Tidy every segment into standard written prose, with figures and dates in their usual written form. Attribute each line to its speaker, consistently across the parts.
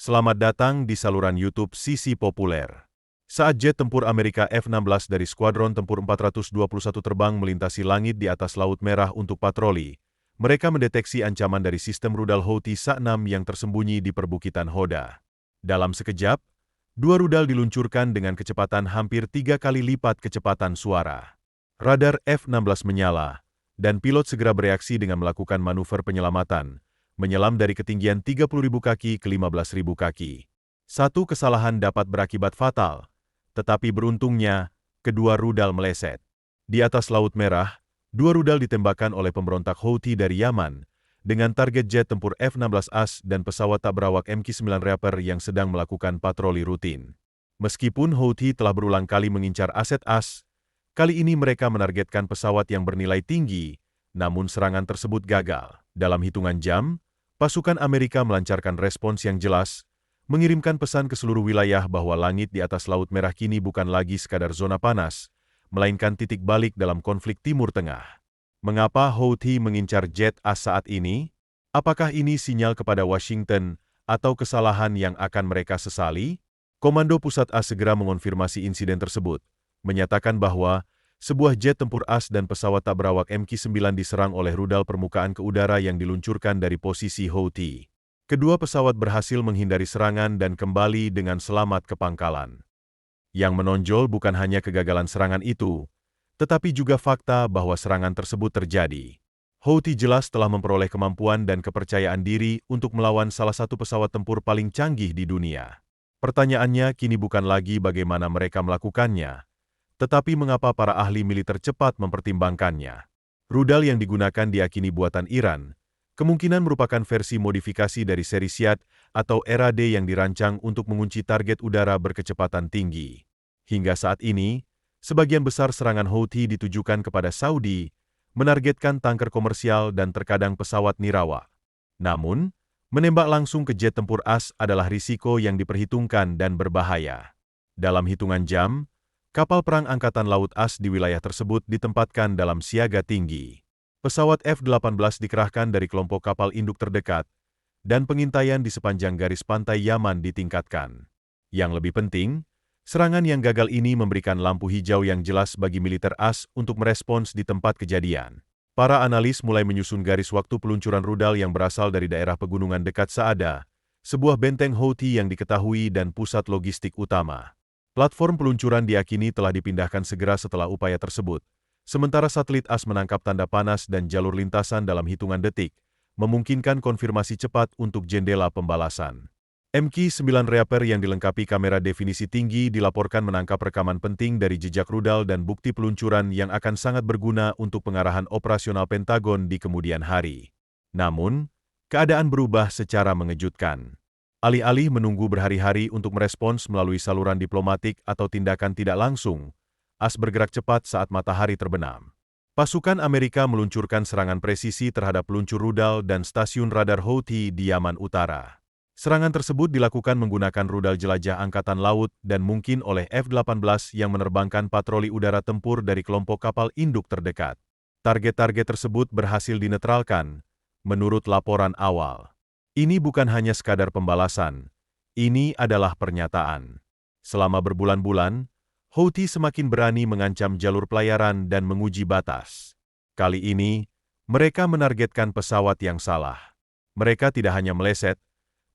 Speaker 1: Selamat datang di saluran YouTube Sisi Populer. Saat jet tempur Amerika F-16 dari Skuadron Tempur 421 terbang melintasi langit di atas Laut Merah untuk patroli, mereka mendeteksi ancaman dari sistem rudal Houthi SA-6 yang tersembunyi di perbukitan Hoda. Dalam sekejap, dua rudal diluncurkan dengan kecepatan hampir 3 kali lipat kecepatan suara. Radar F-16 menyala, dan pilot segera bereaksi dengan melakukan manuver penyelamatan, menyelam dari ketinggian 30.000 kaki ke 15.000 kaki. Satu kesalahan dapat berakibat fatal, tetapi beruntungnya, kedua rudal meleset. Di atas Laut Merah, dua rudal ditembakkan oleh pemberontak Houthi dari Yaman, dengan target jet tempur F-16A dan pesawat tak berawak MQ-9 Reaper yang sedang melakukan patroli rutin. Meskipun Houthi telah berulang kali mengincar aset AS, kali ini mereka menargetkan pesawat yang bernilai tinggi, namun serangan tersebut gagal. Dalam hitungan jam, pasukan Amerika melancarkan respons yang jelas, mengirimkan pesan ke seluruh wilayah bahwa langit di atas Laut Merah kini bukan lagi sekadar zona panas, melainkan titik balik dalam konflik Timur Tengah. Mengapa Houthi mengincar jet AS saat ini? Apakah ini sinyal kepada Washington atau kesalahan yang akan mereka sesali? Komando Pusat AS segera mengonfirmasi insiden tersebut, menyatakan bahwa sebuah jet tempur AS dan pesawat tak berawak MQ-9 diserang oleh rudal permukaan ke udara yang diluncurkan dari posisi Houthi. Kedua pesawat berhasil menghindari serangan dan kembali dengan selamat ke pangkalan. Yang menonjol bukan hanya kegagalan serangan itu, tetapi juga fakta bahwa serangan tersebut terjadi. Houthi jelas telah memperoleh kemampuan dan kepercayaan diri untuk melawan salah satu pesawat tempur paling canggih di dunia. Pertanyaannya kini bukan lagi bagaimana mereka melakukannya, tetapi mengapa para ahli militer cepat mempertimbangkannya. Rudal yang digunakan diakini buatan Iran, kemungkinan merupakan versi modifikasi dari seri Syad atau era D yang dirancang untuk mengunci target udara berkecepatan tinggi. Hingga saat ini, sebagian besar serangan Houthi ditujukan kepada Saudi, menargetkan tanker komersial dan terkadang pesawat nirawak. Namun, menembak langsung ke jet tempur AS adalah risiko yang diperhitungkan dan berbahaya. Dalam hitungan jam, kapal perang Angkatan Laut AS di wilayah tersebut ditempatkan dalam siaga tinggi. Pesawat F-18 dikerahkan dari kelompok kapal induk terdekat, dan pengintaian di sepanjang garis pantai Yaman ditingkatkan. Yang lebih penting, serangan yang gagal ini memberikan lampu hijau yang jelas bagi militer AS untuk merespons di tempat kejadian. Para analis mulai menyusun garis waktu peluncuran rudal yang berasal dari daerah pegunungan dekat Saada, sebuah benteng Houthi yang diketahui dan pusat logistik utama. Platform peluncuran diakini telah dipindahkan segera setelah upaya tersebut, sementara satelit AS menangkap tanda panas dan jalur lintasan dalam hitungan detik, memungkinkan konfirmasi cepat untuk jendela pembalasan. MQ-9 Reaper yang dilengkapi kamera definisi tinggi dilaporkan menangkap rekaman penting dari jejak rudal dan bukti peluncuran yang akan sangat berguna untuk pengarahan operasional Pentagon di kemudian hari. Namun, keadaan berubah secara mengejutkan. Alih-alih menunggu berhari-hari untuk merespons melalui saluran diplomatik atau tindakan tidak langsung, AS bergerak cepat saat matahari terbenam. Pasukan Amerika meluncurkan serangan presisi terhadap peluncur rudal dan stasiun radar Houthi di Yaman Utara. Serangan tersebut dilakukan menggunakan rudal jelajah Angkatan Laut dan mungkin oleh F-18 yang menerbangkan patroli udara tempur dari kelompok kapal induk terdekat. Target-target tersebut berhasil dinetralkan, menurut laporan awal. Ini bukan hanya sekadar pembalasan, ini adalah pernyataan. Selama berbulan-bulan, Houthi semakin berani mengancam jalur pelayaran dan menguji batas. Kali ini, mereka menargetkan pesawat yang salah. Mereka tidak hanya meleset,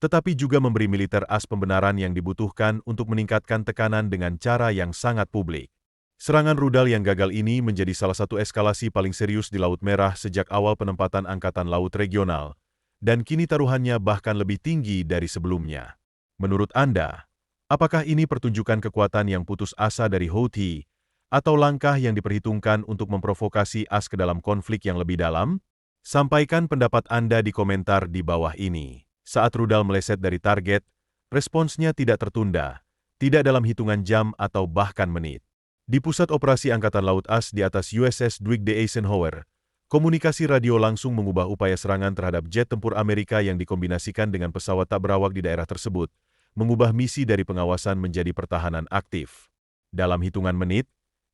Speaker 1: tetapi juga memberi militer AS pembenaran yang dibutuhkan untuk meningkatkan tekanan dengan cara yang sangat publik. Serangan rudal yang gagal ini menjadi salah satu eskalasi paling serius di Laut Merah sejak awal penempatan Angkatan Laut Regional, dan kini taruhannya bahkan lebih tinggi dari sebelumnya. Menurut Anda, apakah ini pertunjukan kekuatan yang putus asa dari Houthi, atau langkah yang diperhitungkan untuk memprovokasi AS ke dalam konflik yang lebih dalam? Sampaikan pendapat Anda di komentar di bawah ini. Saat rudal meleset dari target, responsnya tidak tertunda, tidak dalam hitungan jam atau bahkan menit. Di Pusat Operasi Angkatan Laut AS di atas USS Dwight D. Eisenhower, komunikasi radio langsung mengubah upaya serangan terhadap jet tempur Amerika yang dikombinasikan dengan pesawat tak berawak di daerah tersebut, mengubah misi dari pengawasan menjadi pertahanan aktif. Dalam hitungan menit,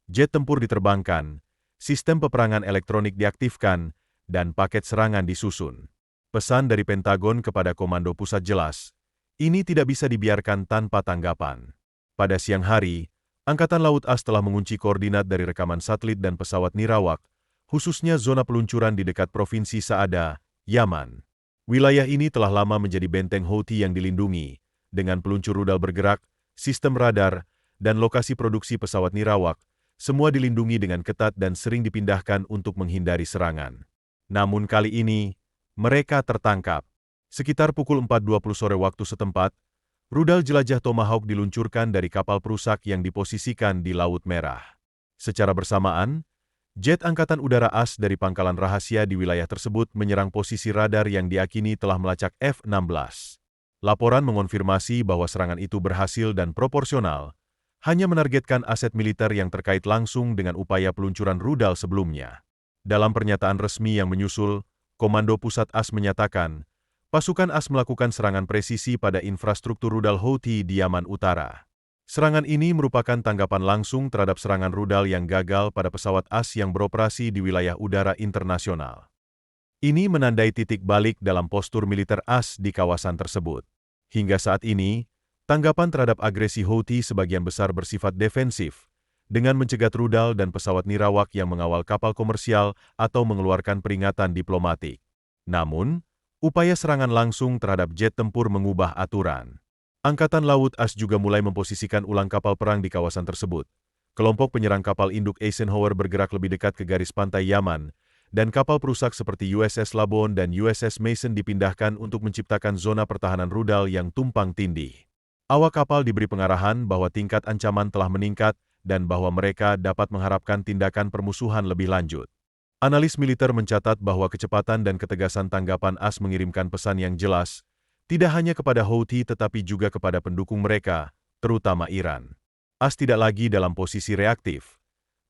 Speaker 1: jet tempur diterbangkan, sistem peperangan elektronik diaktifkan, dan paket serangan disusun. Pesan dari Pentagon kepada Komando Pusat jelas, Ini tidak bisa dibiarkan tanpa tanggapan. Pada siang hari, Angkatan Laut AS telah mengunci koordinat dari rekaman satelit dan pesawat nirawak, khususnya zona peluncuran di dekat Provinsi Saada, Yaman. Wilayah ini telah lama menjadi benteng Houthi yang dilindungi, dengan peluncur rudal bergerak, sistem radar, dan lokasi produksi pesawat nirawak, semua dilindungi dengan ketat dan sering dipindahkan untuk menghindari serangan. Namun kali ini, mereka tertangkap. Sekitar pukul 4.20 sore waktu setempat, rudal jelajah Tomahawk diluncurkan dari kapal perusak yang diposisikan di Laut Merah. Secara bersamaan, jet Angkatan Udara AS dari pangkalan rahasia di wilayah tersebut menyerang posisi radar yang diakini telah melacak F-16. Laporan mengonfirmasi bahwa serangan itu berhasil dan proporsional, hanya menargetkan aset militer yang terkait langsung dengan upaya peluncuran rudal sebelumnya. Dalam pernyataan resmi yang menyusul, Komando Pusat AS menyatakan, pasukan AS melakukan serangan presisi pada infrastruktur rudal Houthi di Yaman Utara. Serangan ini merupakan tanggapan langsung terhadap serangan rudal yang gagal pada pesawat AS yang beroperasi di wilayah udara internasional. Ini menandai titik balik dalam postur militer AS di kawasan tersebut. Hingga saat ini, tanggapan terhadap agresi Houthi sebagian besar bersifat defensif, dengan mencegat rudal dan pesawat nirawak yang mengawal kapal komersial atau mengeluarkan peringatan diplomatik. Namun, upaya serangan langsung terhadap jet tempur mengubah aturan. Angkatan Laut AS juga mulai memposisikan ulang kapal perang di kawasan tersebut. Kelompok penyerang kapal induk Eisenhower bergerak lebih dekat ke garis pantai Yaman, dan kapal perusak seperti USS Labon dan USS Mason dipindahkan untuk menciptakan zona pertahanan rudal yang tumpang tindih. Awak kapal diberi pengarahan bahwa tingkat ancaman telah meningkat dan bahwa mereka dapat mengharapkan tindakan permusuhan lebih lanjut. Analis militer mencatat bahwa kecepatan dan ketegasan tanggapan AS mengirimkan pesan yang jelas, tidak hanya kepada Houthi tetapi juga kepada pendukung mereka, terutama Iran. AS tidak lagi dalam posisi reaktif.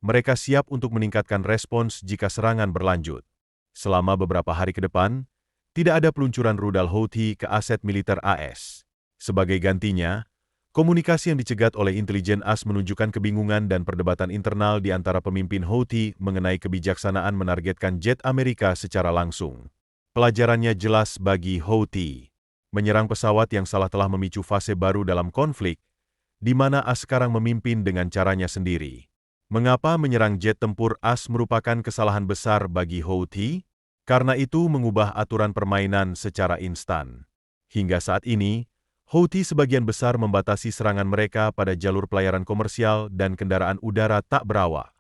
Speaker 1: Mereka siap untuk meningkatkan respons jika serangan berlanjut. Selama beberapa hari ke depan, tidak ada peluncuran rudal Houthi ke aset militer AS. Sebagai gantinya, komunikasi yang dicegat oleh intelijen AS menunjukkan kebingungan dan perdebatan internal di antara pemimpin Houthi mengenai kebijaksanaan menargetkan jet Amerika secara langsung. Pelajarannya jelas bagi Houthi. Menyerang pesawat yang salah telah memicu fase baru dalam konflik, di mana AS sekarang memimpin dengan caranya sendiri. Mengapa menyerang jet tempur AS merupakan kesalahan besar bagi Houthi? Karena itu mengubah aturan permainan secara instan. Hingga saat ini, Houthi sebagian besar membatasi serangan mereka pada jalur pelayaran komersial dan kendaraan udara tak berawak.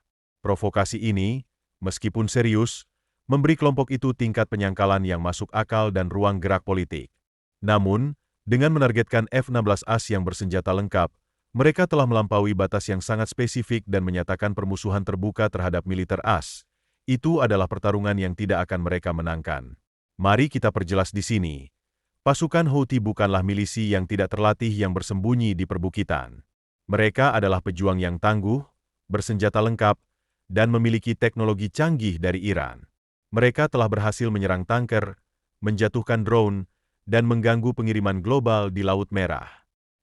Speaker 1: Provokasi ini, meskipun serius, memberi kelompok itu tingkat penyangkalan yang masuk akal dan ruang gerak politik. Namun, dengan menargetkan F-16 AS yang bersenjata lengkap, mereka telah melampaui batas yang sangat spesifik dan menyatakan permusuhan terbuka terhadap militer AS. Itu adalah pertarungan yang tidak akan mereka menangkan. Mari kita perjelas di sini. Pasukan Houthi bukanlah milisi yang tidak terlatih yang bersembunyi di perbukitan. Mereka adalah pejuang yang tangguh, bersenjata lengkap, dan memiliki teknologi canggih dari Iran. Mereka telah berhasil menyerang tanker, menjatuhkan drone, dan mengganggu pengiriman global di Laut Merah.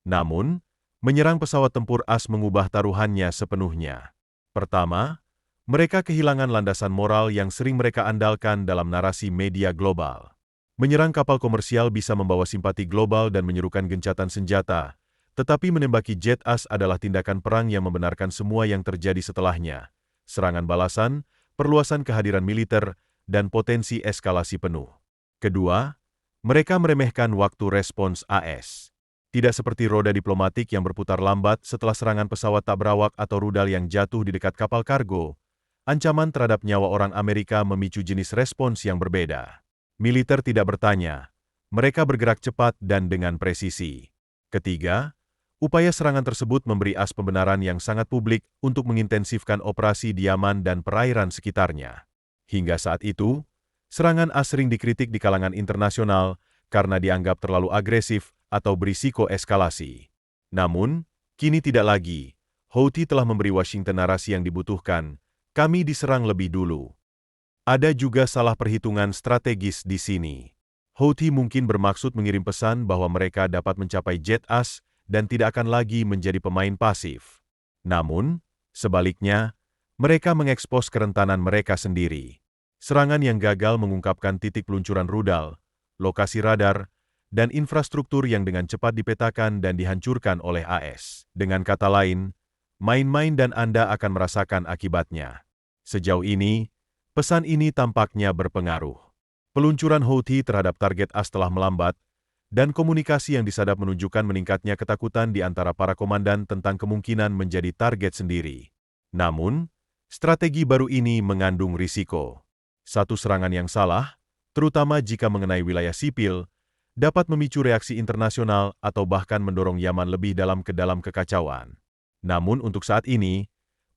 Speaker 1: Namun, menyerang pesawat tempur AS mengubah taruhannya sepenuhnya. Pertama, mereka kehilangan landasan moral yang sering mereka andalkan dalam narasi media global. Menyerang kapal komersial bisa membawa simpati global dan menyerukan gencatan senjata, tetapi menembaki jet AS adalah tindakan perang yang membenarkan semua yang terjadi setelahnya. Serangan balasan, perluasan kehadiran militer, dan potensi eskalasi penuh. Kedua, mereka meremehkan waktu respons AS. Tidak seperti roda diplomatik yang berputar lambat setelah serangan pesawat tak berawak atau rudal yang jatuh di dekat kapal kargo, ancaman terhadap nyawa orang Amerika memicu jenis respons yang berbeda. Militer tidak bertanya, mereka bergerak cepat dan dengan presisi. Ketiga, upaya serangan tersebut memberi AS pembenaran yang sangat publik untuk mengintensifkan operasi di Yaman dan perairan sekitarnya. Hingga saat itu, serangan AS sering dikritik di kalangan internasional karena dianggap terlalu agresif atau berisiko eskalasi. Namun, kini tidak lagi. Houthi telah memberi Washington narasi yang dibutuhkan, kami diserang lebih dulu. Ada juga salah perhitungan strategis di sini. Houthi mungkin bermaksud mengirim pesan bahwa mereka dapat mencapai jet AS dan tidak akan lagi menjadi pemain pasif. Namun, sebaliknya, mereka mengekspos kerentanan mereka sendiri. Serangan yang gagal mengungkapkan titik peluncuran rudal, lokasi radar, dan infrastruktur yang dengan cepat dipetakan dan dihancurkan oleh AS. Dengan kata lain, main-main dan Anda akan merasakan akibatnya. Sejauh ini, pesan ini tampaknya berpengaruh. Peluncuran Houthi terhadap target AS telah melambat, dan komunikasi yang disadap menunjukkan meningkatnya ketakutan di antara para komandan tentang kemungkinan menjadi target sendiri. Namun, strategi baru ini mengandung risiko. Satu serangan yang salah, terutama jika mengenai wilayah sipil, dapat memicu reaksi internasional atau bahkan mendorong Yaman lebih dalam ke dalam kekacauan. Namun untuk saat ini,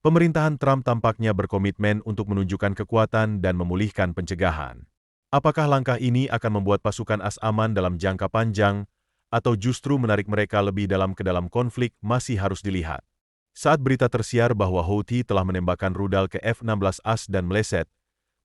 Speaker 1: pemerintahan Trump tampaknya berkomitmen untuk menunjukkan kekuatan dan memulihkan pencegahan. Apakah langkah ini akan membuat pasukan AS aman dalam jangka panjang, atau justru menarik mereka lebih dalam ke dalam konflik masih harus dilihat. Saat berita tersiar bahwa Houthi telah menembakkan rudal ke F-16 AS dan meleset,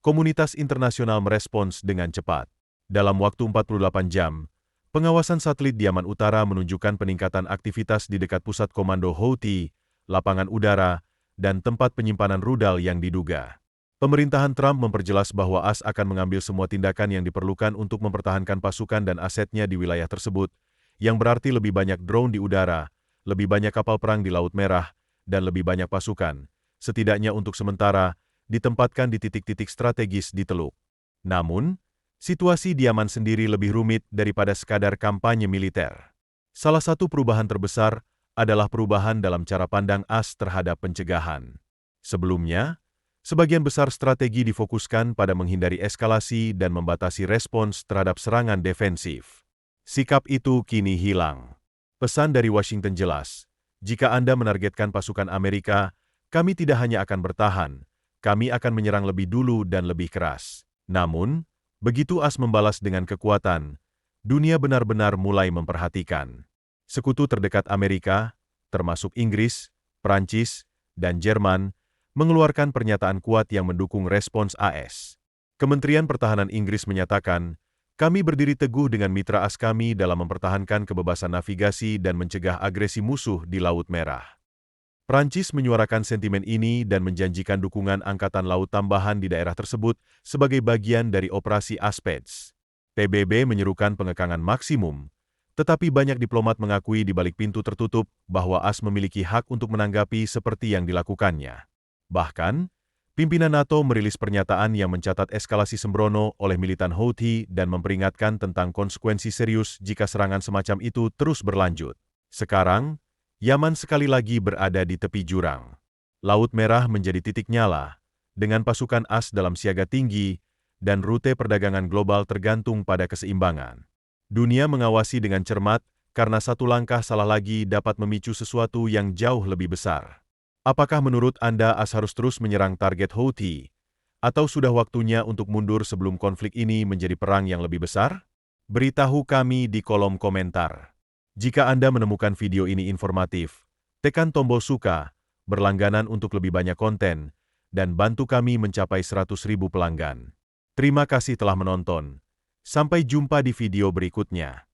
Speaker 1: komunitas internasional merespons dengan cepat. Dalam waktu 48 jam, pengawasan satelit di Yaman Utara menunjukkan peningkatan aktivitas di dekat pusat komando Houthi, lapangan udara, dan tempat penyimpanan rudal yang diduga. Pemerintahan Trump memperjelas bahwa AS akan mengambil semua tindakan yang diperlukan untuk mempertahankan pasukan dan asetnya di wilayah tersebut, yang berarti lebih banyak drone di udara, lebih banyak kapal perang di Laut Merah, dan lebih banyak pasukan, setidaknya untuk sementara, ditempatkan di titik-titik strategis di Teluk. Namun, situasi di Yaman sendiri lebih rumit daripada sekadar kampanye militer. Salah satu perubahan terbesar adalah perubahan dalam cara pandang AS terhadap pencegahan. Sebelumnya, sebagian besar strategi difokuskan pada menghindari eskalasi dan membatasi respons terhadap serangan defensif. Sikap itu kini hilang. Pesan dari Washington jelas, jika Anda menargetkan pasukan Amerika, kami tidak hanya akan bertahan, kami akan menyerang lebih dulu dan lebih keras. Namun, begitu AS membalas dengan kekuatan, dunia benar-benar mulai memperhatikan. Sekutu terdekat Amerika, termasuk Inggris, Prancis, dan Jerman, mengeluarkan pernyataan kuat yang mendukung respons AS. Kementerian Pertahanan Inggris menyatakan, kami berdiri teguh dengan mitra AS kami dalam mempertahankan kebebasan navigasi dan mencegah agresi musuh di Laut Merah. Prancis menyuarakan sentimen ini dan menjanjikan dukungan angkatan laut tambahan di daerah tersebut sebagai bagian dari operasi ASPEDS. PBB menyerukan pengekangan maksimum, tetapi banyak diplomat mengakui di balik pintu tertutup bahwa AS memiliki hak untuk menanggapi seperti yang dilakukannya. Bahkan, pimpinan NATO merilis pernyataan yang mencatat eskalasi sembrono oleh militan Houthi dan memperingatkan tentang konsekuensi serius jika serangan semacam itu terus berlanjut. Sekarang, Yaman sekali lagi berada di tepi jurang. Laut Merah menjadi titik nyala, dengan pasukan AS dalam siaga tinggi, dan rute perdagangan global tergantung pada keseimbangan. Dunia mengawasi dengan cermat, karena satu langkah salah lagi dapat memicu sesuatu yang jauh lebih besar. Apakah menurut Anda AS harus terus menyerang target Houthi, atau sudah waktunya untuk mundur sebelum konflik ini menjadi perang yang lebih besar? Beritahu kami di kolom komentar. Jika Anda menemukan video ini informatif, tekan tombol suka, berlangganan untuk lebih banyak konten, dan bantu kami mencapai 100.000 pelanggan. Terima kasih telah menonton. Sampai jumpa di video berikutnya.